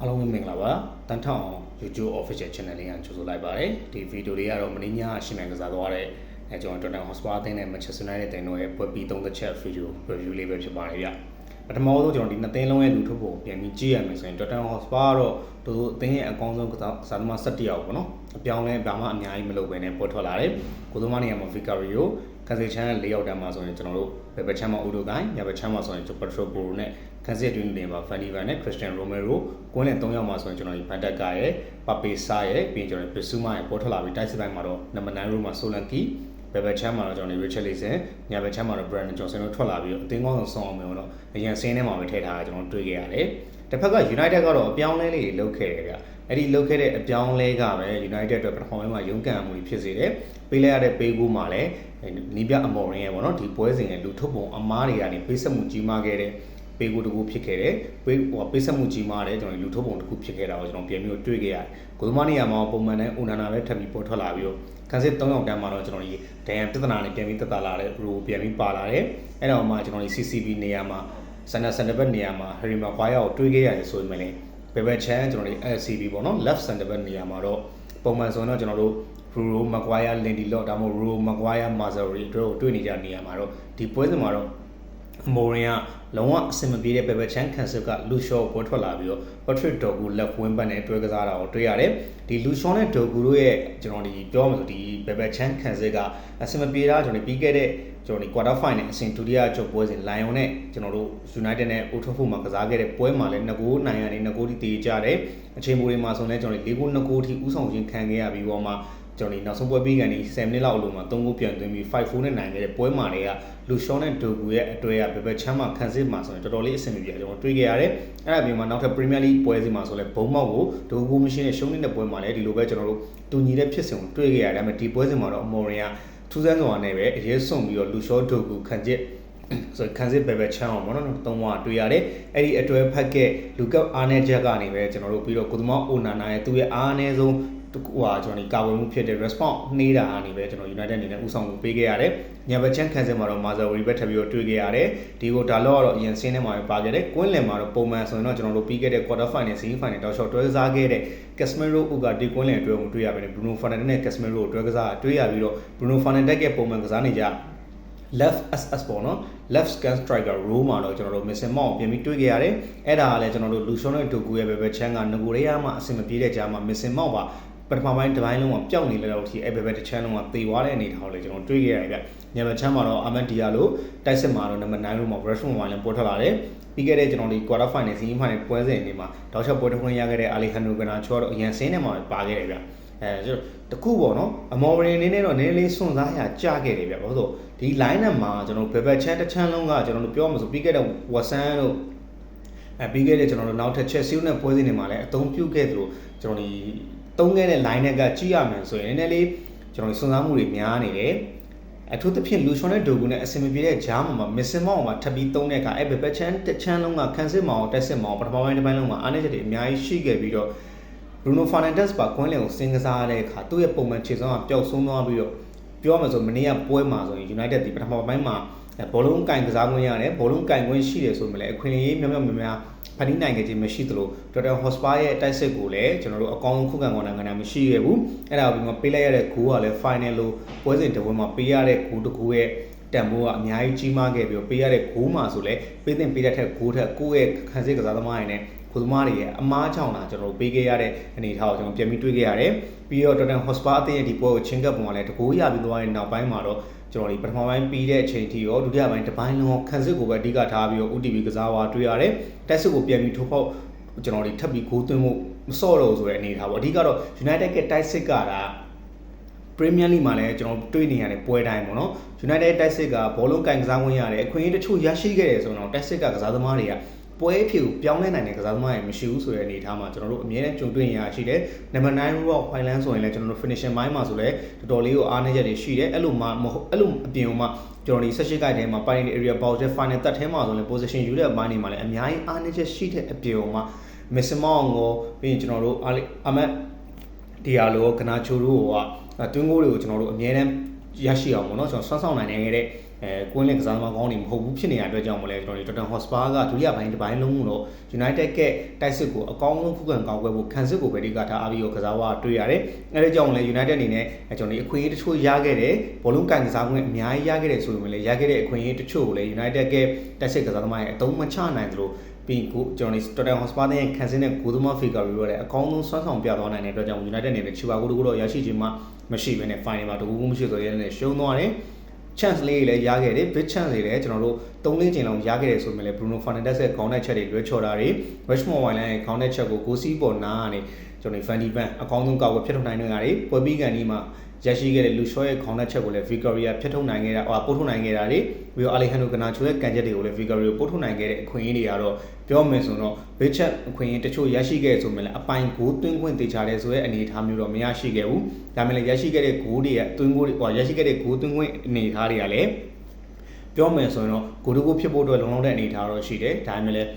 အားလုံးပဲမင်္ဂလာပါတန်ထောင် YouTube official channel လေးကကြိုဆိုလိုက်ပါတယ်ဒီဗီဒီယိုလေးကတော့မင်းညာရှင်းမှန်ကစားသွားတဲ့ကျွန်တော် Tottenham Hotspur အသင်းနဲ့ Manchester United အသင်းတို့ရဲ့ပွဲပြီး3ချက် video review လေးပဲဖြစ်ပါတယ်ဗျပထမဆုံးကျွန်တော်ဒီနှစ်သင်းလုံးရဲ့လူထုပုံပြန်ပြီးကြည့်ရမယ်ဆိုရင် Tottenham Hotspur ကတော့သူအသင်းရဲ့အကောင်းဆုံးကစားသမား17ယောက်ပေါ့နော်အပြောင်းလဲဘာမှအများကြီးမလုပ်ဘဲနဲ့ပေါ်ထွက်လာတယ်ကိုသမားနေရာမှာ Vicario ကန်စီချန်4ယောက်တန်းမှာဆိုရင်ကျွန်တော်တို့ဘယ်ဘက်ချမ်းမှာ Udogai ညာဘက်ချမ်းမှာဆိုရင် Pedro Porro နဲ့ကန်စီအတွင်းတင်ပါ Van de Ven နဲ့ Christian Romero ကွင်းလင်3ယောက်မှာဆိုရင်ကျွန်တော်ဒီ Van Dijk ရဲ့ Pape Sarr ရဲ့ပြီးရင်ကျွန်တော် Bissouma ရဲ့ပေါ်ထွက်လာပြီးတိုက်စစ်ပိုင်းမှာတော့ number 9 row မှာ Solanke ဘယ်ဘက်ချမ်းမှာတော့ကျွန်တော် Richarlison ညာဘက်ချမ်းမှာတော့ Brandon Johnson တို့ထွက်လာပြီးတော့အသင်းကောင်းဆုံးဆောင်အောင်မျိုးတော့အရင်ဆင်းထဲမှာပဲထည့်ထားတာကျွန်တော်တွေ့ခဲ့ရတယ်တစ်ဖက်က United ကတော့အပြောင်းလဲလေးတွေလုပ်ခဲ့တယ်ဗျအဲ့ဒီလုပ်ခဲ့တဲ့အပြောင်းလဲကပဲ United အတွက်ပထမပိုင်းမှာရုန်းကန်မှုဖြစ်စေတယ်ပေးလိုက်ရတဲ့ပေးကူးမှာလည်းနီးပြအမော်ရင်းရဲ့ပေါ့နော်ဒီပွဲစဉ်ရဲ့လူထုတ်ပုံအမားတွေကနေပေးဆက်မှုကြီးမားခဲ့တဲ့ပေးကူးတကူဖြစ်ခဲ့တယ်ပေးဆက်မှုကြီးမားတယ်ကျွန်တော်လူထုတ်ပုံတကူဖြစ်ခဲ့တာကိုကျွန်တော်ပြန်ပြီးတွေ့ခဲ့ရတယ်ကိုသမားနေရာမှာပုံမှန်နဲ့ဦးနာနာပဲထပ်ပြီးပေါ်ထွက်လာပြီးတော့ခန်းစစ်3ယောက်တန်းမှာတော့ကျွန်တော်ဒီဒန်ယန်ပြဿနာနဲ့ပြန်ပြီးတက်တာလာတဲ့ဘရိုပြန်ပြီးပါလာတယ်အဲ့တော့မှကျွန်တော်ဒီ CCB နေရာမှာစန်တာဘက်နေရာမှာ Harry Maguire ကိုတွေးခဲ့ရတယ်ဆိုပေမဲ့လည်းဘယ်ဘက်ချမ်းကျွန်တော်ဒီ LCB ပေါ့နော် left center back နေရာမှာတော့ပုံမှန်ဆိုတော့ကျွန်တော်တို့ Bruno Maguire Lindelof ဒါမှမဟုတ် Bruno Maguire Mazzarri တို့တွေ့နေကြနေရာမှာတော့ဒီပွဲစဉ်မှာတော့မိုရင်ကလုံးဝအဆင်မပြေတဲ့ဘယ်ဘက်ချမ်းကန်ဆယ်ကလူရှော့ပေါ်ထွက်လာပြီးတော့ Patrick Dorgu left wing back နဲ့တွဲကစားတာကိုတွေ့ရတယ်ဒီလူရှော့နဲ့ Dorgu တို့ရဲ့ကျွန်တော်ဒီပြောမှဆိုဒီဘယ်ဘက်ချမ်းကန်ဆယ်ကအဆင်မပြေတာကျွန်တော်ပြီးခဲ့တဲ့ကျွန်တော်ဒီ quarter final အဆင့်ဒုတိယချုပ်ပွဲစဉ် Lion နဲ့ကျွန်တော်တို့ United နဲ့ Old Trafford မှာကစားခဲ့တဲ့ပွဲမှာလည်း2ဂိုးနိုင်ရတယ်2ဂိုးထိတည်ကြတယ်အချိန်မိုးတွေမှာဆိုလည်းကျွန်တော်4ဂိုး2ဂိုးထိဥဆောင်ခြင်းခံခဲ့ရပြီးတော့မှကျွန်တော်ဒီနောက်ဆုံးပွဲပြီးကနေ7မိနစ်လောက်အလိုမှာ3ဂိုးပြန်သွင်းပြီး 5-4 နဲ့နိုင်ခဲ့တဲ့ပွဲမှာတွေကလူရှော့နဲ့ဒိုဂူရဲ့အတွဲကဘယ်ဘက်ချမ်းမှာခံစစ်မှာဆိုရင်တော်တော်လေးအဆင်ပြေကျွန်တော်တွေ့ခဲ့ရတယ်အဲ့ဒါပြီးမှနောက်ထပ် Premier League ပွဲစဉ်မှာဆိုလည်းဘုံမောက်ကိုဒိုဂူမရှိနဲ့ရှုံးနေတဲ့ပွဲမှာလည်းဒီလိုပဲကျွန်တော်တို့တူညီတဲ့ဖြစ်စဉ်ကိုတွေ့ခဲ့ရတယ်ဒါပေမဲ့ဒီပွဲစဉ်မှာတော့အမော်ရင်ကထူးဆန်းစွာနဲ့ပဲအရေးဆုံးပြီးတော့လူရှော့ဒိုဂူခံစစ်ဆိုခန်းစစ်ဘယ်ဘက်ချမ်းအောင်ပေါ့နော်သုံးဝတွေ့ရတယ်အဲ့ဒီအတွဲဖက်ကလူကပ်အားနေချက်ကနေပဲကျွန်တော်တို့ပြီးတော့ကိုသမောအိုနာနာရဲ့သူ့ရဲ့အားနေဆုံးတကူဟာကျွန်တော်ဒီကာဝယ်မှုဖြစ်တဲ့ response နေတာအနေပဲကျွန်တော် United အနေနဲ့ဥဆောင်မှုပေးခဲ့ရတယ်ညဘက်ချမ်းခန်းစစ်မှာတော့ Mazzarri ပဲထပ်ပြီးတော့တွေ့ခဲ့ရတယ်ဒီကိုဒါတော့အရင်ဆင်းထဲမှာပဲပါခဲ့တယ်ကွင်းလင်မှာတော့ပုံမှန်ဆိုရင်တော့ကျွန်တော်တို့ပြီးခဲ့တဲ့ quarter final semi final တောက်လျှောက်တွဲကစားခဲ့တဲ့ Casemiro ကဒီကွင်းလင်အတွဲကိုတွေ့ရပါတယ် Bruno Fernandes နဲ့ Casemiro ကိုတွဲကစားတွေ့ရပြီးတော့ Bruno Fernandes ရဲ့ပုံမှန်ကစားနေကြ left SS ပေါ့နော် left scan striker role မှာတော့ကျွန်တော်တို့ missing မောင်းပြင်ပြီးတွေ့ခဲ့ရတယ်အဲ့ဒါကလည်းကျွန်တော်တို့ Luciano Dogu ရဲ့ဘယ်ချမ်းကငကိုရေးမှာအဆင်မပြေတဲ့ကြားမှာ missing မောင်းပါပထမပိုင်းတစ်ပိုင်းလုံးကပျောက်နေလေတော့ဒီအဲ့ဘယ်တစ်ချမ်းလုံးကသေသွားတဲ့အနေထားကိုလည်းကျွန်တော်တွေ့ခဲ့ရတယ်ဗျညဘက်ချမ်းမှာတော့ Ahmed Diallo တိုက်စစ်မှာတော့ number 9 row မှာ Rashford မှာလည်းပေါ်ထွက်လာတယ်ပြီးခဲ့တဲ့ကျွန်တော်ဒီ quarter final semi final ပွဲစဉ်တွေမှာတောက်လျှောက်ပွဲတစ်ခွင့်ရခဲ့တဲ့ Alejandro Garnacho တော့အရင်ဆင်းနေမှာပါခဲ့တယ်ဗျကျွန်တော်တခုပေါ့နော်အမော်ရင်နေနဲ့တော့နည်းနည်းလေးစွန့်စားရကြခဲ့တယ်ဗျဘာလို့ဆိုဒီ line up မှာကျွန်တော်ဘယ်ဘက်ချမ်းတစ်ချမ်းလုံးကကျွန်တော်တို့ပြောမှဆိုပြီးခဲ့တဲ့ Watson တို့ပြီးခဲ့တဲ့ကျွန်တော်တို့နောက်ထပ် Chelsea နဲ့ပွဲစဉ်တွေမှာလည်းအသုံးပြုခဲ့သလိုကျွန်တော်ဒီသုံးခဲ့တဲ့ line ကကြည့်ရမယ်ဆိုရင်နည်းနည်းလေးကျွန်တော်စွန့်စားမှုတွေများနေတယ်အထူးသဖြင့် Luciano Dogu နဲ့အဆင်မပြေတဲ့ဂျားမှာ missing မောင်းမှာထပ်ပြီးသုံးတဲ့အခါအဲ့ဘက်ချမ်းတစ်ချမ်းလုံးကခန်းစစ်မောင်းတက်စစ်မောင်းပထမပိုင်းတစ်ပိုင်းလုံးမှာအားနည်းချက်တွေအများကြီးရှိခဲ့ပြီးတော့Bruno Fernandes ပါကွင်းလင်ကိုစင်ကစားတဲ့အခါသူ့ရဲ့ပုံမှန်ခြေစွမ်းကပျောက်ဆုံးသွားပြီးတော့ပြောမှဆိုမနေ့ကပွဲမှာဆိုရင် United ဒီပထမပိုင်းမှာဘောလုံးကင်ကစားခွင့်ရတယ်ဘောလုံးကင်ခွင့်ရှိတယ်ဆိုမှလည်းအခွင့်အရေးများများဖန်တီးနိုင်ခဲ့ခြင်းမရှိသလို Tottenham Hotspur ရဲ့တိုက်စစ်ကိုလည်းကျွန်တော်တို့အကောင်းဆုံးခုခံကောင်းနိုင်ငံမရှိခဲ့ဘူးအဲ့ဒါပြီးမှပေးလိုက်ရတဲ့ဂိုးကလည်း final လို့ပွဲစဉ်တစ်ပွဲမှာပေးရတဲ့ဂိုးတစ်ခုရဲ့တန်ဖိုးကအများကြီးကြီးမားခဲ့ပြီးတော့ပေးရတဲ့ဂိုးမှာဆိုလည်းပေးတဲ့ပေးတဲ့ထက်ဂိုးထက်ကိုယ့်ရဲ့ခန်းစစ်ကစားသမားတွေနဲ့ခုသမားတွေရဲ့အမားကြောင့်လာကျွန်တော်တို့ပေးခဲ့ရတဲ့အနေအထားကိုကျွန်တော်ပြန်ပြီးတွေ့ခဲ့ရတယ်ပြီးတော့ Tottenham Hotspur အသင်းရဲ့ဒီပွဲကိုချင်းကပ်ပုံကလည်းတကူရပြီးသွားတဲ့နောက်ပိုင်းမှာတော့ကျွန်တော်ဒီပထမပိုင်းပြီးတဲ့အချိန်ထိရောဒုတိယပိုင်းတစ်ပိုင်းလုံးခန်းစစ်ကိုပဲအဓိကထားပြီးတော့ OTP ကစားသွားတွေ့ရတယ်တက်စစ်ကိုပြန်ပြီးထိုးဖောက်ကျွန်တော်ဒီထပ်ပြီးဂိုးသွင်းမှုမစော့တော့ဆိုတဲ့အနေအထားပေါ့အဓိကတော့ United ကတိုက်စစ်ကတာ Premier League မှာလည်းကျွန်တော်တွေ့နေရတဲ့ပွဲတိုင်းပေါ့နော် United တိုက်စစ်ကဘောလုံးကင်ကစားခွင့်ရတယ်အခွင့်အရေးတချို့ရရှိခဲ့တယ်ဆိုတော့တိုက်စစ်ကကစားသမားတွေကပွဲအဖြစ်ကိုပြောင်းလဲနိုင်တဲ့ကစားသမားတွေမရှိဘူးဆိုတဲ့အနေအထားမှာကျွန်တော်တို့အမြဲတမ်းကြုံတွေ့နေရရှိတယ် number 9 row Highland ဆိုရင်လည်းကျွန်တော်တို့ finishing ပိုင်းမှာဆိုလည်းတော်တော်လေးကိုအားနည်းချက်တွေရှိတယ်အဲ့လိုမှအဲ့လိုအပြင်မှာကျွန်တော်ဒီ18ကိုက်ထဲမှာ Final Area Box ရဲ့ final တက်ထဲမှာဆိုလည်း position ယူတဲ့အပိုင်းတွေမှာလည်းအများကြီးအားနည်းချက်ရှိတဲ့အပြင်မှာ Missing Mount ကိုပြီးရင်ကျွန်တော်တို့ Ahmed Diallo ကနာချိုတို့ကတွင်းကိုတွေကိုကျွန်တော်တို့အမြဲတမ်းရရှိအောင်ပေါ့နော်ကျွန်တော်ဆွမ်းဆောင်နိုင်ခဲ့တဲ့ ကွင်းလင်ကစားသမားကောင်းနေမဟုတ်ဘူးဖြစ်နေတဲ့အတွက်ကြောင့်မလဲကျွန်တော်တို့ Tottenham Hotspur ကဒုတိယပိုင်းတစ်ပိုင်းလုံးလို့ United ကတိုက်စစ်ကိုအကောင်းဆုံးခုခံကောက်ကွယ်ဖို့ခံစစ်ကိုပဲဒီကထားအားပြီးတော့ကစားဝါတွေ့ရတယ်။အဲဒါကြောင့်လဲ United အနေနဲ့ကျွန်တော်ဒီအခွင့်အရေးတချို့ရခဲ့တယ်ဘောလုံးကန်ကစားခွင့်အများကြီးရခဲ့တယ်ဆိုပေမဲ့လည်းရခဲ့တဲ့အခွင့်အရေးတချို့ကိုလည်း United ကတိုက်စစ်ကစားသမားရဲ့အသုံးမချနိုင်သလိုပြီးကိုကျွန်တော်တို့ Tottenham Hotspur ရဲ့ခံစစ်နဲ့ဂိုးသမား figure တွေလည်းအကောင်းဆုံးစွမ်းဆောင်ပြသွားနိုင်တဲ့အတွက်ကြောင့် United အနေနဲ့ချီပါကိုတော့ရရှိခြင်းမရှိဘဲနဲ့ final မှာတကူမရှိဆိုရဲနဲ့ရှုံးသွားတယ်။ chance လေးလည်းရခဲ့တယ် big chance တွေလည်းကျွန်တော်တို့3-4ချိန်လောက်ရခဲ့တယ်ဆိုပေမဲ့လည်း Bruno Fernandes ရဲ့ခေါင်းတိုက်ချက်တွေလွှဲချော်တာတွေ Westmore Wine ရဲ့ခေါင်းတိုက်ချက်ကိုကိုစီးပေါ်နာကနေကျွန်တော် Van de Ven အကောင်းဆုံးကောက်ွယ်ဖြစ်ထုတ်နိုင်တဲ့နေရာတွေပွဲပြီးကန်ဒီမှာရရှိခဲ့တဲ့လူရှော့ရဲ့ခေါင်းတိုက်ချက်ကိုလည်း Victoria ဖြစ်ထုတ်နိုင်ခဲ့တာပို့ထုတ်နိုင်ခဲ့တာတွေပြီးတော့ Alejandro Garnacho ရဲ့ကန်ချက်တွေကိုလည်း Victoria ပို့ထုတ်နိုင်ခဲ့တဲ့အခွင့်အရေးတွေကတော့ပြောမယ်ဆိုတော့ big chance အခွင့်အရေးတချို့ရရှိခဲ့ဆိုပေမဲ့လည်းအပိုင်ကိုတွင်းခွင့်တေချာတယ်ဆိုတဲ့အနေအထားမျိုးတော့မရရှိခဲ့ဘူး။ဒါပေမဲ့လည်းရရှိခဲ့တဲ့ဂိုးတွေတွင်းဂိုးတွေရရှိခဲ့တဲ့ဂိုးတွင်းခွင့်အနေအထားတွေကလည်းပြောမယ်ဆိုရင်တော့ဂိုးတကူဖြစ်ဖို့အတွက်လုံလောက်တဲ့အနေအထားတော့ရှိတယ်ဒါပေမဲ့လည်း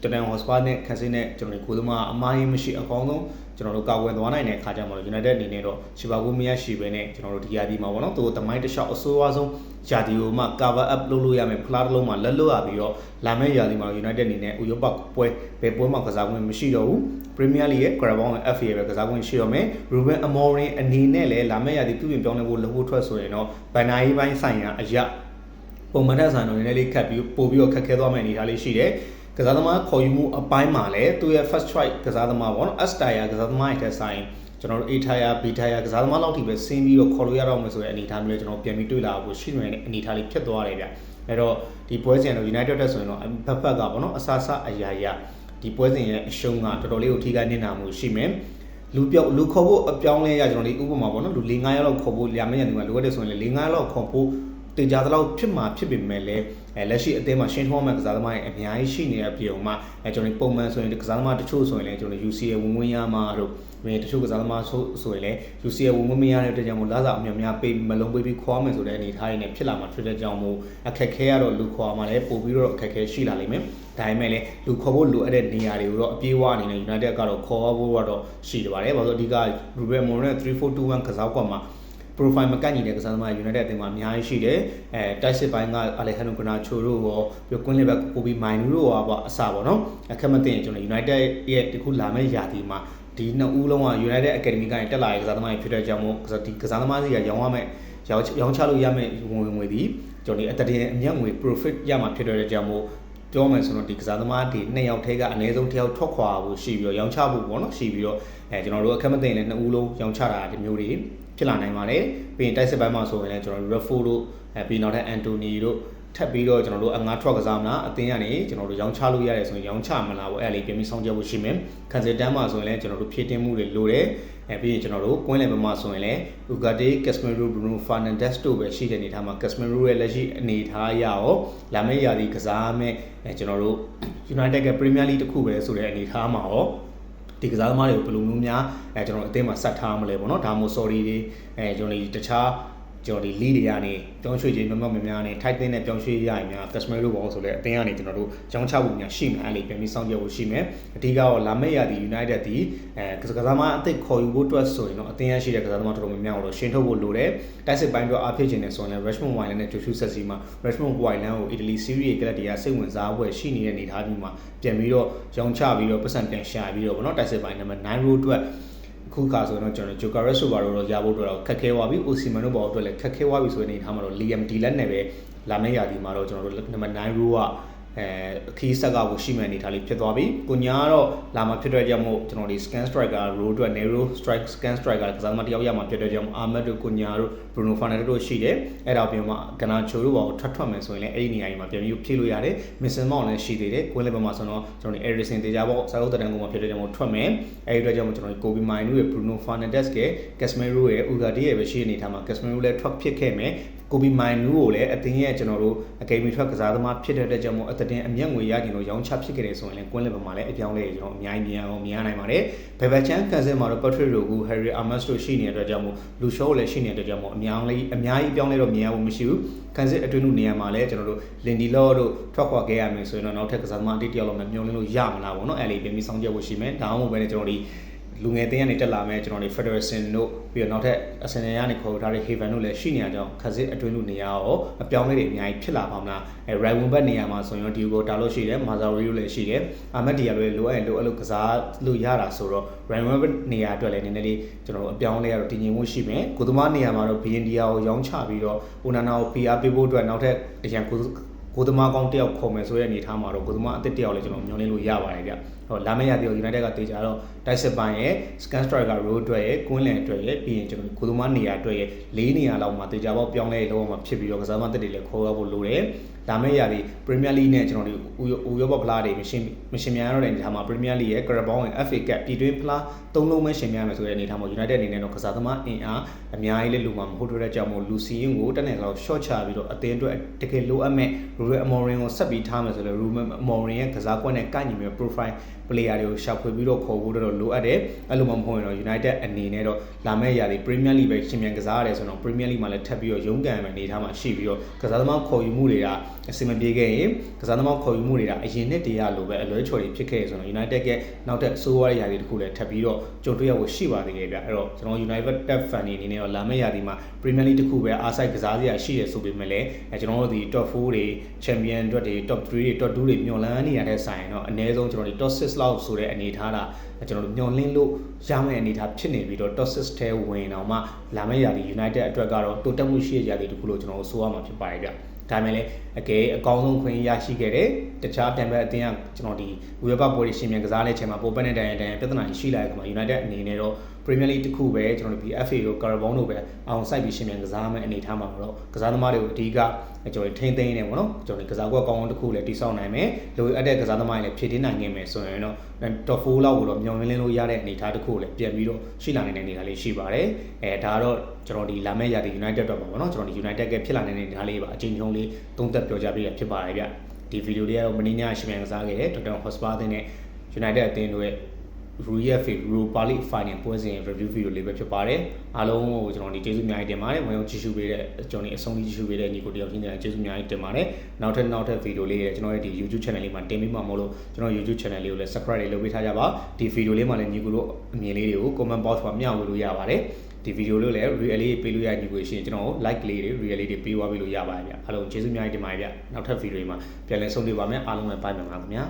Tottenham Hotspur နဲ့ခန်းစင်းနဲ့ကျွန်တော်တို့ကိုယ်သမားအမားကြီးမရှိအကောင်းဆုံးကျွန်တော်တို့ကာကွယ်သွားနိုင်တဲ့အခါကျမှတော့ United အနေနဲ့တော့ရှီပါကိုမရရှိပဲနဲ့ကျွန်တော်တို့ဒီယာဒီမှာပေါ့နော်သူတို့တမိုင်းတစ်လျှောက်အဆိုးအဆုံးယာဒီကိုမှ cover up လုပ်လို့ရမယ်ဖလားတစ်လုံးမှာလက်လွတ်ရပြီးတော့လာမယ့်ယာဒီမှာ United အနေနဲ့ဥရောပပွဲဘယ်ပွဲမှာကစားခွင့်မရှိတော့ဘူး Premier League ရဲ့ Carabao နဲ့ FA ပဲကစားခွင့်ရှိတော့မယ် Ruben Amorim အနေနဲ့လည်းလာမယ့်ယာဒီပြုပြင်ပြောင်းလဲဖို့လုပ်ဖို့ထွက်ဆိုရင်တော့ဘန်နာရေးပိုင်းဆိုင်ရာအရာပုံမှန်တဲ့ဆိုင်တော့နည်းနည်းလေးခက်ပြီးပို့ပြီးတော့ခက်ခဲသွားမယ့်အနေအထားလေးရှိတယ်ကစားသမားခေါ်ယူမှုအပိုင်းမှာလည်းသူရဲ့ first try ကစားသမားပေါ့နော် S tier ကစားသမားရဲ့တက်ဆိုင်ကျွန်တော်တို့ A tier B tier ကစားသမားလောက်ထိပဲဆင်းပြီးတော့ခေါ်လို့ရတော့မယ်ဆိုတဲ့အနေအထားမျိုးကျွန်တော်ပြန်ပြီးတွေ့လာဖို့ရှိနေတဲ့အနေအထားလေးဖြစ်သွားတယ်ဗျအဲ့တော့ဒီပွဲစဉ်တော့ United တက်ဆိုရင်တော့ဘက်ကပေါ့နော်အဆအဆအရာရာဒီပွဲစဉ်ရဲ့အရှုံးကတော်တော်လေးကိုထိခိုက်နေတာမျိုးရှိမယ်လူခေါ်ဖို့အပြောင်းလဲရကျွန်တော်ဒီဥပမာပေါ့နော်လူ4-5ရက်လောက်ခေါ်ဖို့ရမယ့်ရတဲ့မှာလိုအပ်တယ်ဆိုရင်4-5ရက်လောက်ခေါ်ဖို့တင်ကြသလောက်ဖြစ်မှာဖြစ်ပေမဲ့လည်းလက်ရှိအသင်းမှာရှင်းထောင်းမဲ့ကစားသမားတွေအများကြီးရှိနေတဲ့ပြည်ုံမှာကျွန်တော်ပုံမှန်ဆိုရင်ကစားသမားတချို့ဆိုရင်လည်းကျွန်တော် UCL ဝင်ရမှာတို့တချို့ကစားသမားဆိုရင်လည်း UCL ဝင်မရတဲ့အတွက်ကြောင့်မို့လာစားအများများပေးမလုံးပေးပြီးခေါ်မယ်ဆိုတဲ့အနေအထားတွေနဲ့ဖြစ်လာမှာဖြစ်တဲ့ကြောင့်မို့အခက်ခဲရတော့လူခေါ်မှာလည်းပို့ပြီးတော့အခက်ခဲရှိလာလိမ့်မယ်ဒါပေမဲ့လည်းလူခေါ်ဖို့လိုအပ်တဲ့နေရာတွေကိုတော့အပြေးဝအနေနဲ့ United ကတော့ခေါ်ဖို့တော့ရှိတယ်ပါတယ်ဘာလို့အဓိက Ruben Amorim နဲ့ 3-4-2-1 ကစားကွက်မှာprofile မကန့်ညီတဲ့ကစားသမား United အသင်းမှာအများကြီးရှိတယ်တိုက်စစ်ပိုင်းက Alejandro Garnacho တို့ရောပြီးကွင်းလင်ဘက် Kobe Mainoo တို့ရောပေါ့အစပေါ့နော်အခက်မသိရင်ကျွန်တော် United ရဲ့တခုလာမယ့်ရာသီမှာဒီနှစ်ဦးလုံးက United Academy ကနေတက်လာတဲ့ကစားသမားတွေဖြစ်တဲ့ကြောင့်မို့ဒီကစားသမားတွေကရောင်းချလို့ရမယ့်ဝင်ငွေဒီကျွန်တော်ဒီအတတင်အမြတ်ငွေ profit ရမှာဖြစ်တဲ့ကြောင့်မို့ပြောမယ်ဆိုတော့ဒီကစားသမားတွေ2ယောက်ထဲကအနည်းဆုံး1ယောက်ထွက်ခွာဖို့ရှိပြီးတော့ရောင်းချဖို့ပေါ့နော်ရှိပြီးတော့ကျွန်တော်တို့အခက်မသိရင်လည်းနှစ်ဦးလုံးရောင်းချတာဒီမျိုးတွေဖြစ်လာနိုင်ပါတယ်ပြီးရင်တိုက်စစ်ပိုင်းမှာဆိုရင်လည်းကျွန်တော်တို့ Raffo တို့ပြီးနောက်ထပ် Anthony တို့ထပ်ပြီးတော့ကျွန်တော်တို့အငါးထွက်ကစားမလားအသင်းကနေကျွန်တော်တို့ရောင်းချလို့ရတယ်ဆိုရင်ရောင်းချမလားပေါ့အဲ့ဒါလေးပြင်ပြီးစောင့်ကြည့်ဖို့ရှိမယ်ခံစစ်တန်းမှာဆိုရင်လည်းကျွန်တော်တို့ဖြည့်တင်းမှုတွေလိုတယ်ပြီးရင်ကျွန်တော်တို့ကွင်းလယ်ဘက်မှာဆိုရင်လည်း Ugarte Casemiro Bruno Fernandes တို့ပဲရှိတဲ့အနေထားမှာ Casemiro ရဲ့လက်ရှိအနေထားအရရောလာမယ့်ရာသီကစားမဲ့ကျွန်တော်တို့ United က Premier League တခုပဲဆိုတဲ့အနေထားမှာရောဒီကစားသမားတွေကိုဘယ်လိုမျိုးများကျွန်တော်အသင်းမှာဆက်ထားမလဲပေါ့နော်ဒါမှမဟုတ် sorry တွေကျွန်တော်ဒီတခြားကျွန်တော်ဒီ lead တွေကနေပြောင်းရွှေ့ခြင်းများများနဲ့ tight နဲ့ပြောင်းရွှေ့ရရင်များ customer လို့ပေါ့ဆိုလဲအသင်းကနေကျွန်တော်တို့ကြောင်းချဖို့များရှိမယ်အဲ့လေးပြန်ပြီးစောင့်ကြဖို့ရှိမယ်အဓိကတော့လာမယ့်ရာသီ United ဒီကစားသမားအသစ်ခေါ်ယူဖို့အတွက်ဆိုရင်တော့အသင်းရရှိတဲ့ကစားသမားတော်တော်များများကိုတော့ရှင်းထုတ်ဖို့လိုတယ်တိုက်စစ်ပိုင်းတော့အားဖြစ်ခြင်းနဲ့ဆိုရင်လည်း Rashford Wine နဲ့ Joshua Zirkzee မှာ Rashford Wine ကို Italy Serie A ကလပ်တွေကစိတ်ဝင်စားဖို့ရှိနေတဲ့အနေအထားဒီမှာပြန်ပြီးတော့ရောင်းချပြီးတော့ပတ်စံပြန်ရှာပြီးတော့ဗောနော်တိုက်စစ်ပိုင်းနံပါတ်9 row အတွက်ခုခါဆိုတော့ကျွန်တော် Jokeres ဆိုပါတော့ရဖို့တော့ခက်ခဲသွားပြီ Osimhen တို့ပေါ့အတွက်လည်းခက်ခဲသွားပြီဆိုတဲ့အနေထားမှာတော့ Liam Delap နဲ့ပဲလာမယ့်ရာသီမှာတော့ကျွန်တော်တို့နံပါတ်9 row ကခီးဆက်ကကိုရှိမှန်နေတာလေးဖြစ်သွားပြီကိုညာကတော့လာမှာဖြစ်တဲ့ကြောင့်မို့ကျွန်တော်ဒီ scan striker row အတွက် narrow strike scan striker ကစားသမားတယောက်ရမှာဖြစ်တဲ့ကြောင့် Ahmed တို့ကိုညာတို့ Bruno Fernandes တို့ရှိတယ်အဲ့ဒါပြင်မှာ Garnacho တို့ပေါ့ထွက်မယ်ဆိုရင်လည်းအဲ့ဒီနေရာကြီးမှာပြန်ပြီးဖြည့်လို့ရတယ် Mason Mount လည်းရှိသေးတယ်ကွင်းလေးဘက်မှာဆိုတော့ကျွန်တော်ဒီ Eriksen တေချာပေါ့စာအုပ်တန်းကုန်းမှာဖြစ်တဲ့ကြောင့်မို့ထွက်မယ်အဲ့ဒီအတွက်ကြောင့်ကျွန်တော်ဒီ Kobe Mainoo ရဲ့ Bruno Fernandes ရဲ့ Casemiro ရဲ့ Ugarte ရဲ့ပဲရှိနေထားမှာ Casemiro လည်းထွက်ဖြစ်ခဲ့မယ်Kobe Mainoo ကိုလည်းအသင်းရဲ့ကျွန်တော်တို့အကယ်ဒမီထွက်ကစားသမားဖြစ်တဲ့အတွက်ကြောင့်မို့အသင်းအမျက်ငွေရကျင်လို့ရောင်းချဖြစ်ခဲ့တယ်ဆိုရင်လည်းကွင်းလယ်ပေါ်မှာလည်းအပြောင်းလဲကျွန်တော်အများကြီးမြင်ရနိုင်ပါတယ်။ဘယ်ဘက်ချမ်းကန်ဆယ်မှာတော့ Patrick Rogu, Harry Armas တို့ရှိနေတဲ့အတွက်ကြောင့်မို့လူရှိုးလည်းရှိနေတဲ့အတွက်ကြောင့်မို့အများကြီးအပြောင်းလဲတော့မြင်ရဖို့မရှိဘူး။ကန်ဆယ်အတွင်းလူနေရာမှာလည်းကျွန်တော်တို့ Lindelof တို့ထွက်ခွာခဲ့ရမယ်ဆိုရင်တော့နောက်ထပ်ကစားသမားအတိတ်တယောက်လုံးနဲ့မျောလင်းလို့ရမလားပေါ့နော်။အဲ့လေးပြင်ပြီးစောင့်ကြည့်ဖို့ရှိမယ်။ဒါမှမဟုတ်ပဲねကျွန်တော်ဒီ လူငယ်တင်းကနေတက်လာမယ်ကျွန်တော်တို့ Federation တို့ပြီးတော့နောက်ထပ်အစင်တွေကနေခေါ်ထားတဲ့ Haven တို့လည်းရှိနေကြအောင်ခက်စစ်အတွင်းလူနေရာရောအပြောင်းလဲတွေအများကြီးဖြစ်လာပါမလားRyan ဘက်နေရာမှာဆိုရင်ဒီကိုတာလို့ရှိတယ် Mazzarri တို့လည်းရှိတယ်Ahmed Diallo လည်းလိုအပ်လို့ကစားလို့ရတာဆိုတော့ Ryan ဘက်နေရာအတွက်လည်းနည်းနည်းလေးကျွန်တော်တို့အပြောင်းလဲရတော့တည်ငြိမ်မှုရှိမယ်ကိုသမားနေရာမှာတော့ BNDR ကိုရောင်းချပြီးတော့ Onana ကို PR ပေးဖို့အတွက်နောက်ထပ်အရန်ကိုသမားကောင်းတယောက်ခေါ်မယ်ဆိုတဲ့အနေထားမှာတော့ကိုသမားအသစ်တယောက်လည်းကျွန်တော်မျှော်လင့်လို့ရပါတယ်ဗျဟောလာမယ့်ရတဲ့ United ကတေချာတော့တိုက်စစ်ပိုင်းရဲ့ Scan Striker Road အတွက်ရဲ့ Quinlan အတွက်ရဲ့ပြီးရင်ကျွန်တော်ကိုသမားနေရာအတွက်ရဲ့၄နေရာလောက်မှာတေချာပေါက်ပြောင်းလဲလို့မှာဖြစ်ပြီးတော့ကစားသမားသစ်တွေလည်းခေါ်ရဖို့လိုတယ်လာမယ့်ရတဲ့ Premier League နဲ့ကျွန်တော်တို့ဥရောပဖလားတွေမရှင်မြန်ရတဲ့အနေထားမှာ Premier League ရဲ့ Carabao ရဲ့ FA Cup ပြည်တွင်းဖလား၃လုံးပဲရှင်မြန်မယ်ဆိုတဲ့အနေထားမှာ United အနေနဲ့တော့ကစားသမားအင်အားအများကြီးလေးလူမှာမဟုတ်တဲ့ကြောင့်မို့လူစီရင်ကိုတက်နေလောက် short ချပြီးတော့အသင်းအတွက်တကယ်လိုအပ်မဲ့ Ruben Amorim ကိုဆက်ပြီးထားမယ်ဆိုတော့ Ruben Amorim ရဲ့ကစားကွက်နဲ့ကိုက်ညီမဲ့ profile player တွေကိုရှာဖွေပြီးတော့ခေါ်ဖို့တော့လိုအပ်တယ်အဲ့လိုမှမဟုတ်ရင်တော့ United အနေနဲ့တော့လာမယ့်ရာသီ Premier League ပဲရှင်မြန်ကစားရတယ်ဆိုတော့ Premier League မှာလည်းထပ်ပြီးတော့ရုန်းကန်မယ်အနေထားမှာရှိပြီးတော့ကစားသမားခေါ်ယူမှုတွေကအဆင်မပြေခဲ့ရင်ကစားသမားခေါ်ယူမှုတွေကအရင်နှစ်တည်းရလိုပဲအလွဲချော်တွေဖြစ်ခဲ့ဆိုတော့ United ကနောက်ထပ်ဆိုးဝါးတဲ့ရာသီတစ်ခုလည်းထပ်ပြီးတော့ကြုံတွေ့ရဖို့ရှိပါသေးတယ်ဗျအဲ့တော့ကျွန်တော် United fan တွေအနေနဲ့တော့လာမယ့်ရာသီမှာ Premier League တစ်ခုပဲအားစိုက်ကစားစရာရှိရဆိုပေမဲ့လည်းကျွန်တော်တို့ဒီ top 4တွေ Champion အတွက်တွေ top 3တွေ top 2တွေမျှော်လင့်နေရတဲ့ဆိုင်တော့အနည်းဆုံးကျွန်တော်တို့ top 6လောက်ဆိုတဲ့အနေထားတာကျွန်တော်တို့မျှော်လင့်လို့ရမယ့်အနေထားဖြစ်နေပြီးတော့ top 6ထဲဝင်တော့မှလာမယ့်ရာသီ United အတွက်ကတော့တိုးတက်မှုရှိတဲ့ရာသီတစ်ခုလို့ကျွန်တော်တို့ဆိုရမှာဖြစ်ပါတယ်ဗျဒါမှလည်းအကောင်းဆုံးခွင့်ရရှိခဲ့တဲ့တခြားပြန်ပဲအသင်းကကျွန်တော်ဒီဥရောပပွဲတွေရှင်မြန်ကစားတဲ့အချိန်မှာပိုပက်နဲ့တန်ပြဿနာရှိလာတဲ့အခါမှာ United အနေနဲ့တော့ Premier League တစ်ခုပဲကျွန်တော်တို့ဒီ FA တို့ Carabao တို့ပဲအောင်စိုက်ပြီးရှင်မြန်ကစားမယ့်အနေထားမှာတော့ကစားသမားတွေကိုအဓိကကျွန်တော်ထိန်းသိမ်းနေပေါ့နော်ကျွန်တော်ဒီကစားကွက်ကောင်းကောင်းတစ်ခုလည်းတိစောက်နိုင်မယ်လိုအပ်တဲ့ကစားသမားတွေလည်းဖြည့်တင်းနိုင်ခဲ့မယ်ဆိုရင်တော့ top 4လောက်ကိုတော့မျှော်လင့်လို့ရတဲ့အနေအထားတစ်ခုလည်းပြန်ပြီးတော့ရှိလာနိုင်တဲ့အနေအထားလေးရှိပါတယ်ဒါကတော့ကျွန်တော်ဒီလာမယ့်ရာသီ United တော့ပါပေါ့နော်ကျွန်တော်ဒီ United ကဖြစ်လာနေတဲ့အနေအထားလေးပါအချိန်ချုံလေးသုံးသပ်ပြောကြားပေးရဖြစ်ပါတယ်ဗျဒီဗီဒီယိုလေးကတော့မင်းညရှင်မြန်ကစားခဲ့တဲ့ Tottenham Hotspur အသင်းနဲ့ United အသင်းတို့ရဲ့ UEFA Europa League Final ပွဲစဉ် review video လေးပဲဖြစ်ပါတယ်အားလုံးကိုကျွန်တော်ဒီကျေးဇူးအများကြီးတင်ပါတယ်ဝင်ရောက်ကြည့်ရှုပေးတဲ့ကျွန်တော်ဒီအဆုံးထိကြည့်ရှုပေးတဲ့ညီကိုတယောက်ချင်းကျေးဇူးအများကြီးတင်ပါတယ်နောက်ထပ် video လေးကျွန်တော်ရဲ့ဒီ YouTube channel လေးမှာတင်ပေးမှာမို့လို့ကျွန်တော် YouTube channel လေးကိုလည်း subscribe လေးလုပ်ပေးထားကြပါဒီ video လေးမှာလည်းညီကိုတို့အမြင်လေးတွေကို comment box မှာမျှဝေလို့ရပါတယ်ဒီ video လေးလည်း real လေးပေးလို့ရညီကိုရှင်ကျွန်တော် like လေးတွေ real လေးတွေပေးသွားပေးလို့ရပါတယ်ဗျအားလုံးကျေးဇူးအများကြီးတင်ပါတယ်ဗျနောက်ထပ် video တွေမှာပြန်လည်ဆုံတွေ့ပါမယ်အားလုံးလည်း bye ပါခင်ဗျာ